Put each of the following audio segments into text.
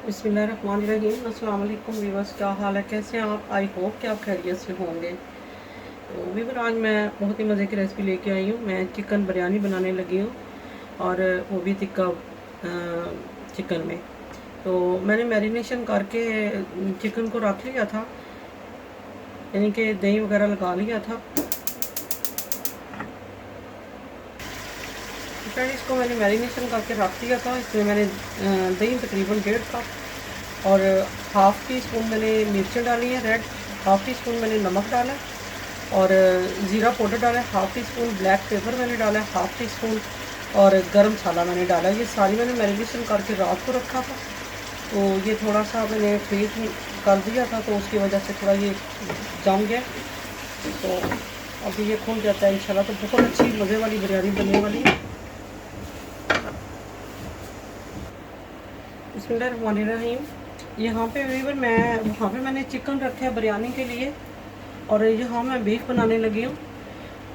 बिस्मिल्लाहिर्रहमानिर्रहीम। अस्सलाम वालेकुम व्यूअर्स, क्या हाल है, कैसे हैं आप? आई होप कि आप खैरियत से होंगे। तो व्यूअर, आज मैं बहुत ही मज़े की रेसिपी लेके आई हूँ। मैं चिकन बिरयानी बनाने लगी हूँ, और वो भी टिक्का चिकन में। तो मैंने मैरिनेशन करके चिकन को रख लिया था, यानी कि दही वगैरह लगा लिया था। फ्रेंड, इसको मैंने मैरिनेशन करके रख दिया था। इसमें मैंने दही तकरीबन 1.5 कप और हाफ़ टी स्पून मैंने मिर्चें डाली हैं रेड, हाफ़ टी स्पून मैंने नमक डाला और ज़ीरा पाउडर डाला है, half tea spoon black pepper मैंने डाला है, हाफ़ टी स्पून और गरम मसाला मैंने डाला है। ये सारी मैंने मैरिनेशन करके रात को रखा था। तो ये थोड़ा सा मैंने फ्रीज कर दिया था, तो उसकी वजह से थोड़ा ये जम गया। तो अभी ये खुल जाता है इंशाल्लाह, तो बहुत अच्छी मज़े वाली बिरयानी बनने वाली है। बिस्मिल्लाहिर्रहमानिर्रहीम। यहाँ पे व्यूअर वहाँ पे मैंने चिकन रखा है बिरयानी के लिए, और यहाँ मैं बीफ बनाने लगी हूँ,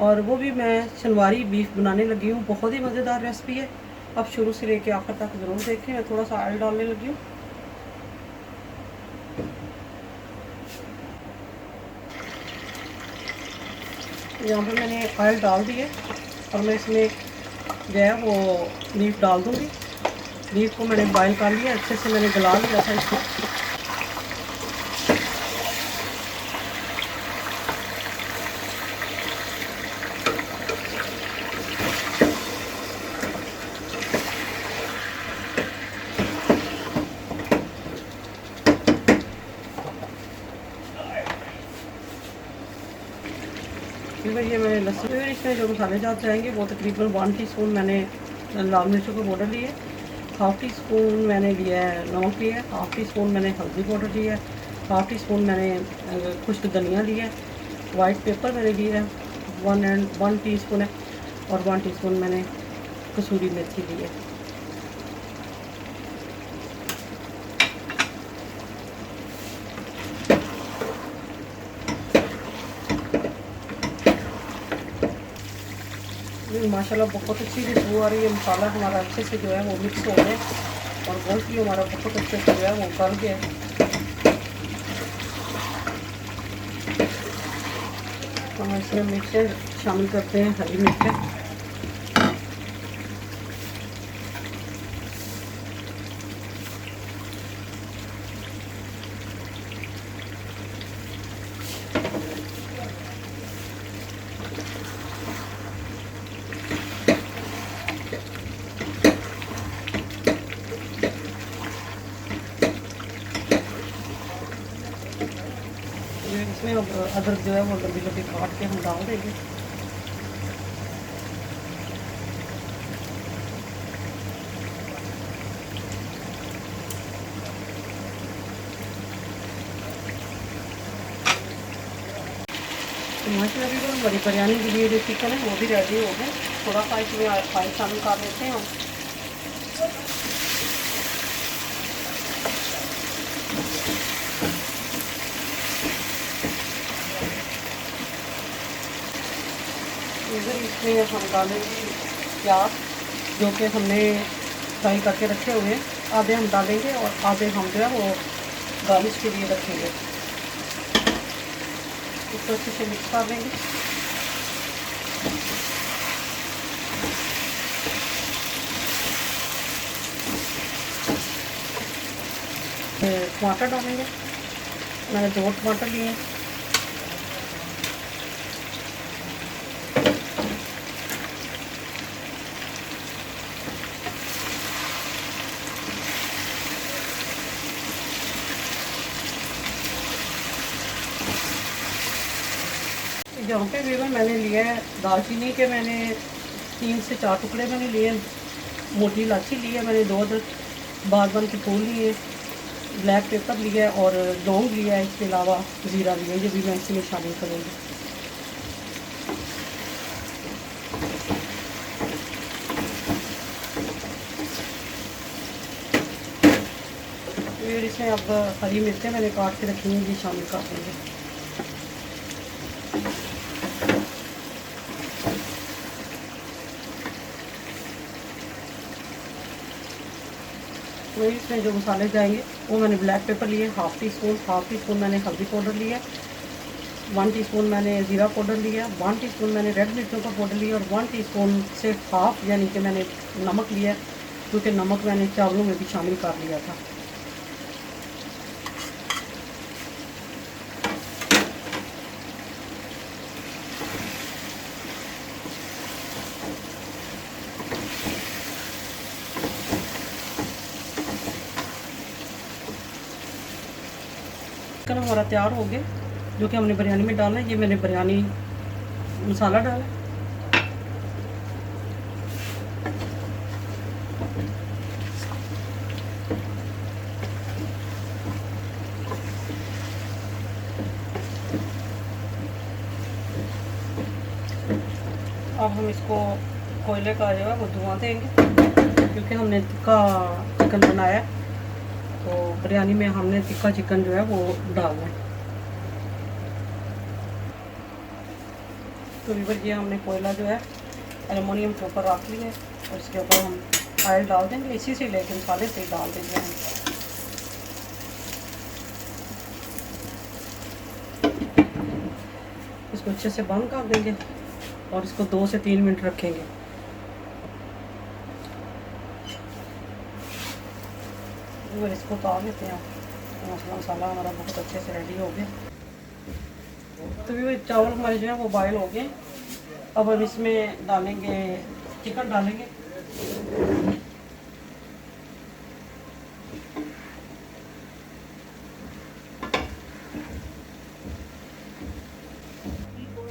और वो भी मैं शनवारी बीफ बनाने लगी हूँ। बहुत ही मज़ेदार रेसिपी है, आप शुरू से लेके आखिर तक ज़रूर देखें। मैं थोड़ा सा ऑयल डालने लगी हूँ। यहाँ पे मैंने ऑयल डाल दिए और मैं इसमें जो है वो बीफ डाल दूँगी। बीफ को मैंने बॉयल कर लिया, अच्छे से मैंने गला लिया था इसको। फिर ये मैंने लहसुन, फिर इसमें जो मसाले जाते जाएंगे वो तकरीबन 1 टीस्पून मैंने लाल मिर्चों का पाउडर लिए, हाफ़ टी स्पून मैंने लिया है नमक लिया है, हाफ़ टी स्पून मैंने हल्दी पाउडर लिया है, हाफ़ टी स्पून मैंने खुश्क धनिया लिया है, वाइट पेपर मैंने लिया है 1 टीस्पून है, और 1 टीस्पून मैंने कसूरी मेथी ली है। माशाल्लाह बहुत अच्छी खुशबू आ रही है। मसाला हमारा अच्छे से जो है वो मिक्स हो गया, और गोश्त भी हमारा बहुत अच्छे से जो है वो गल गया है। तो हम इसमें मिर्चें शामिल करते हैं, हरी मिर्चें। इसमें अदरक जो है वो लंबी लंबी काट के हम डाल देंगे। तो माशाल्लाह भी हमारी बिरयानी के लिए जो चिकन है वो भी रेडी हो गया। थोड़ा सा इसमें ऑयल शामिल कर लेते हैं हम। इधर इसमें हम डालेंगे प्याज, जो कि हमने फ्राई करके रखे हुए हैं। आधे हम डालेंगे और आधे हम जो है वो गार्निश के लिए रखेंगे। इसको अच्छे से मिक्स कर देंगे। टमाटर डालेंगे, मैंने 2 टमाटर लिए हैं। यहाँ पे भी मैंने लिया है दालचीनी के, मैंने 3 से 4 टुकड़े मैंने लिए। मोटी इलायची ली है मैंने, 2 अदरक बागवान के फूल लिए, ब्लैक पेपर लिया है और लौंग लिया है। इसके अलावा ज़ीरा लिया है, ये भी मैं इसमें शामिल करूँगी। फिर इसमें अब हरी मिर्चें मैंने काट के रखी हैं, ये शामिल कर देंगे। तो इसमें जो मसाले जाएंगे वो मैंने ब्लैक पेपर लिए हाफ़ टी स्पून मैंने हल्दी पाउडर लिया, 1 टीस्पून मैंने ज़ीरा पाउडर लिया, 1 टीस्पून मैंने रेड मिर्चों का पाउडर लिया और 1 टीस्पून से हाफ़ यानी कि मैंने नमक लिया, क्योंकि नमक मैंने चावलों में भी शामिल कर लिया था। चिकन हमारा तैयार हो गया, जो कि हमने बिरयानी में डालना है। ये मैंने बिरयानी मसाला डाला, अब हम इसको कोयले का जो है वो धुआं देंगे, क्योंकि हमने तिक्का चिकन बनाया है, तो बिरयानी में हमने तिक्का चिकन जो है वो डालना है। तो वीवर ये हमने कोयला जो है एलुमिनियम के ऊपर रख लिया है और इसके ऊपर हम ऑयल डाल देंगे, इसी से लेकर मसाले से डाल देंगे हम। इसको अच्छे से बंद कर देंगे और इसको 2 से 3 मिनट रखेंगे। इसको उतार लेते हैं। मसाला हमारा बहुत अच्छे से रेडी हो गया। तो भी चावल हमारे जो है वो बॉयल हो गए। अब हम इसमें डालेंगे चिकन डालेंगे।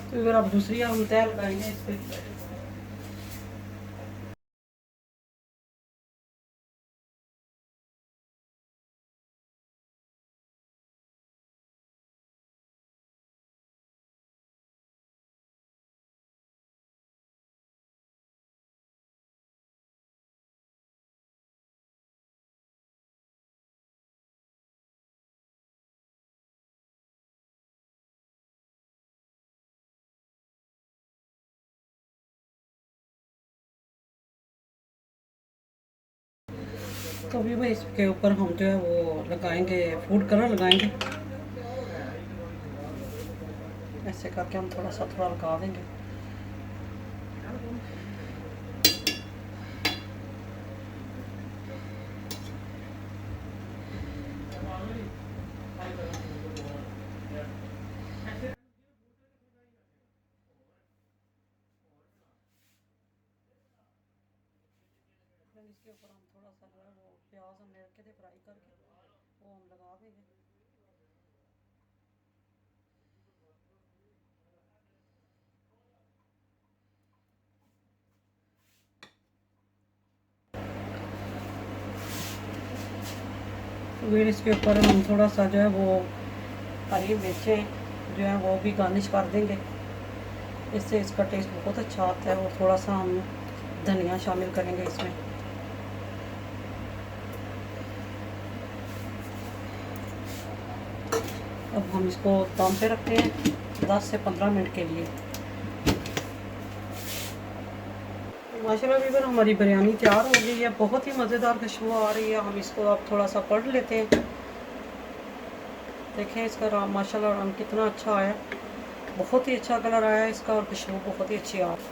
तो अगर आप दूसरी हम तैयार लगाएंगे इस पर। तो अभी भाई इसके ऊपर हम जो है वो लगाएंगे फूड कलर लगाएंगे। ऐसे करके हम थोड़ा सा लगा देंगे। इसके ऊपर हम थोड़ा सा जो है वो प्याज हमने रखे थे फ्राई करके, वो हम लगा देंगे। फिर इसके ऊपर हम थोड़ा सा जो है वो हरी मिर्चें जो है वो भी गार्निश कर देंगे। इससे इसका टेस्ट बहुत अच्छा आता है। और थोड़ा सा हम धनिया शामिल करेंगे इसमें। अब हम इसको दम पे रखते हैं 10 से 15 मिनट के लिए। माशाल्लाह वीवर हमारी बिरयानी तैयार हो गई है। बहुत ही मज़ेदार खुशबू आ रही है। हम इसको अब थोड़ा सा पढ़ लेते हैं। देखें इसका माशाल्लाह रंग कितना अच्छा आया, बहुत ही अच्छा कलर आया है इसका और खुशबू बहुत ही अच्छी आ रही है।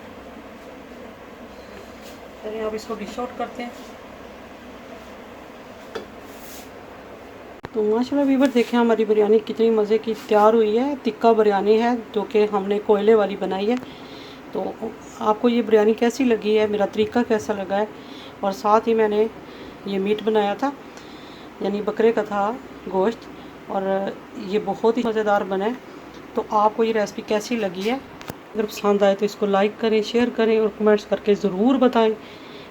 चलिए अब इसको डिश आउट करते हैं। तो माशाल्लाह वीवर देखें हमारी बिरयानी कितनी मज़े की तैयार हुई है। तिक्का बिरयानी है जो कि हमने कोयले वाली बनाई है। तो आपको ये बिरयानी कैसी लगी है, मेरा तरीका कैसा लगा है। और साथ ही मैंने ये मीट बनाया था, यानी बकरे का था गोश्त, और ये बहुत ही मज़ेदार बना है। तो आपको ये रेसिपी कैसी लगी है, अगर पसंद आए तो इसको लाइक करें, शेयर करें और कमेंट्स करके ज़रूर बताएं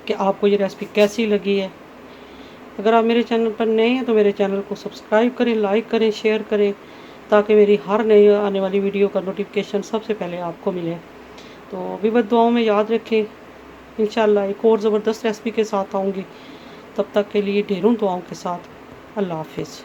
कि आपको ये रेसिपी कैसी लगी है। अगर आप मेरे चैनल पर नए हैं तो मेरे चैनल को सब्सक्राइब करें, लाइक करें, शेयर करें, ताकि मेरी हर नई आने वाली वीडियो का नोटिफिकेशन सबसे पहले आपको मिले। तो भी बस दुआओं में याद रखें। इंशाल्लाह एक और ज़बरदस्त रेसिपी के साथ आऊँगी। तब तक के लिए ढेरों दुआओं के साथ अल्लाह हाफिज़।